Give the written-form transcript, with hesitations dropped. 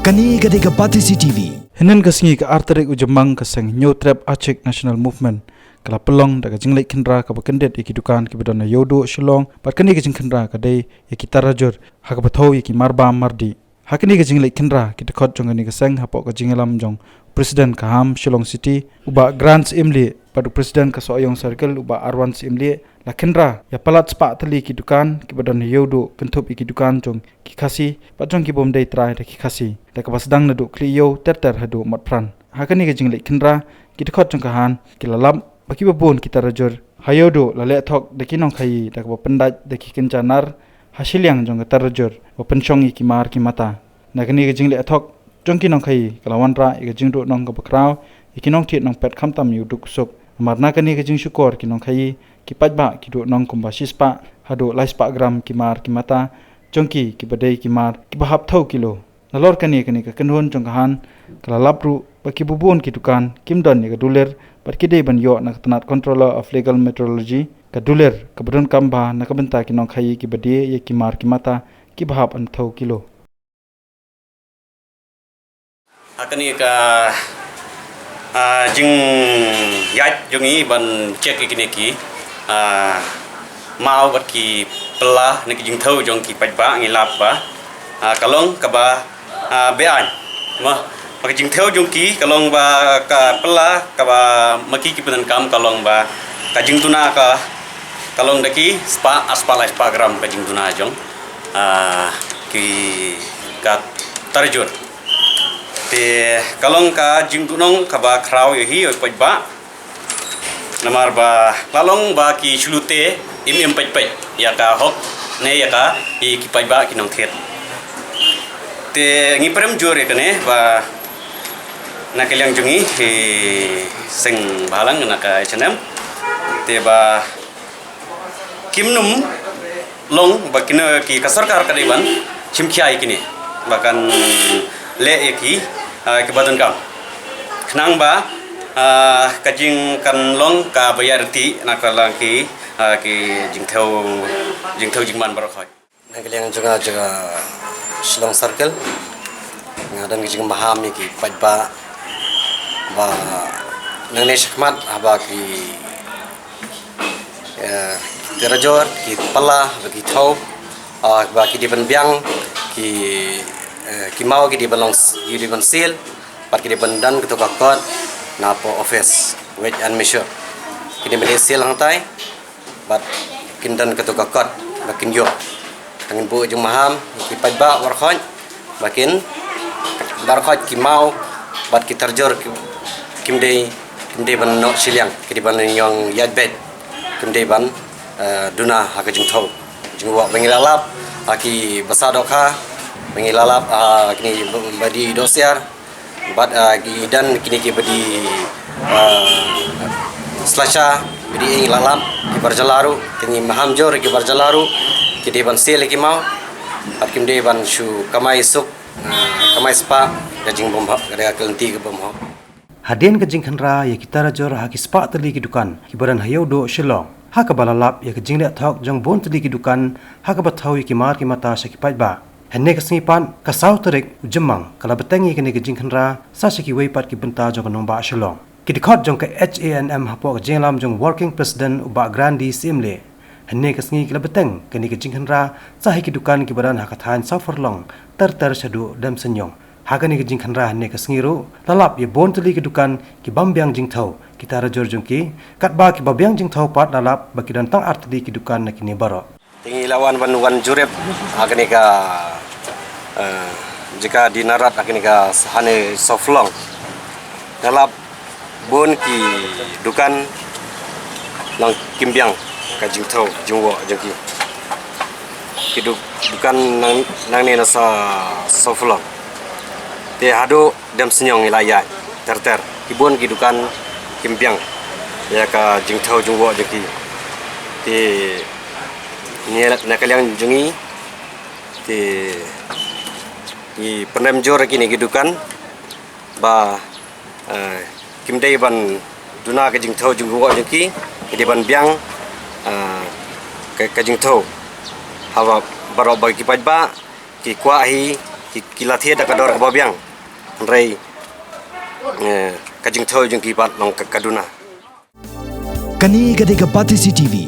Kani gadega Batisi TV. Henen kasingi ka arterik ujamang kaseng New Trap Aceh National Movement. Kala pelong daga jinglek kendra ka bakendet iki dukan ki bedona yodo shilong pat kani ka jing kendra ka dei iki tarajur ha ka bathau iki marba mardi. Hakini ka jinglek kendra ki tekot jongani kaseng hapok ka jingelam jong Presiden Kaham Shillong City uba grants imli padu Presiden ka Soayong Circle uba Arwan imli la kendra ya palat spa tali ki dukan ki bedona yodo kentup iki dukan jong ki khasi pat jong ki bom dei trai ki khasi da ka pasdang nadu kliyo ter hadu mat pran. Hakini ka jinglek kendra ki tekot jong kahan ki lalap baki babon kita rajur hayodo lale thok deki nong khai dak ba pendaj deki kencanar hasilyang jong ka tarajur ba penchong iki mar ki mata nakani ke jingle thok jong ki nong khai kalawan ra ke jingdo nong ka bakraw iki nong thit nong pet khamtam yu duk suk marna kani ke jing syukor ki nong khai ki pajba ki do nong kumba sispa hado laispa gram ki mar ki mata jongki ki badai ki mar ki bahap thau kilo nalor kani ka kenhon jong kahan kala lapru baki bubun ki dukan kimdon ni ka duler pat kidei ban yo na tanat controller of legal metrology ka duler ka badon kamba na ka benta ki nong khai ki bade ye ki mar ki mata ki bahap an thau kilo akani ka jing yat jongi ban cek ikini ki mau bat ki pelah ne ki jing thau jong ki pajba ngilap ba kalong ka ba bean ma Maka jing theo jong ki kalong ba ka pela ka ba maki ki penan kam kalong ba ka jing tuna ka kalong daki spa aspala spa gram ka jing tuna jong ki ka tarjur te kalong ka jing tunong ka ba kraw ye hi oi ba namar ba kalong ba ki shulute im paj ya ka hok ne ya ka ki ba ki nong thet te ngi prem jure kane ba nak yang jungi sing balang nak H&M teba kimnum long bakina ki kasarkar kadiban chimkhiai kini bahkan le eki ke badan kam khnang ba kajing kan long ka bayarti nak lang ki jingthau jingman barokhoi nak yang juga Shillong Circle ngadan ki maham ni ki pajba ba nang shikmat aba ki terajor ki pala bagi thau ba ki diban biang ki mau ki diban sil pat ki diban dan ki to kakot na po office wage and measure ki diban sil hangtai bat kindan ki to kakot bakin yo tangin bu jung maham ki pajba warkhon bakin barkhot ki mau bat ki terjor kimdei ban no silyang kidiban yang yadbet kimdei ban duna haka jingthau jingwa bengilalap aki basadokha bengilalap kini badi dosiar bat dan kini ki badi slasha badi lalap ki barjalaru kini mahamjor ki barjalaru kidiban sel ki mau at kimdei ban shu kamai suk kamai spa gajing bomba kada kelenti ke bomba Hadin ke jingkhanra ya kita rajor ha ki spa tali ki dukan hibaran hayo do Shillong ha ka balalap ya ke jingle thok jong bon tali ki dukan ha ka bathau ki mar ki mata sa ki pajba henne ka snipan ka sau tarik ujamang kala batangi ke ne ke jingkhanra sa sa ki weipat ki benta jong nong ba Shillong ki dikhot jong ka HANM hapo ka jinglam jong working president uba grandi simle henne ka sngi kala batang ke ne ke jingkhanra sa hi ki dukan ki baran ha ka than sa forlong tar shadu dam senyong Hakani ke jingkhanra hanne ke sngiro lalap ye bon tali ke dukan ki bambyang jingthau kita rajor jongki katba ki babyang jingthau pat lalap baki dan tang artli ki dukan nakini baro tingi lawan wan jurep hakani ka jika dinarat hakani ka hane soflong lalap bon ki dukan lang kimbyang ka jingthau jungwo jongki ki dukan nang ne na sa soflong te hado dam senyong ilaya ter kibon kidukan kimpiang ya ka jingthau jungwo jeki te ni nakaliang jungi te i penem jor kini kidukan ba kimdei ban duna ka jingthau jungwo jeki ki ban biang ka jingthau hawa baro bagi pajba ki kwa hi ki lathia da kador babiang rei kajing thau jung ki pat long kaduna Kani Gadega Pati CTV.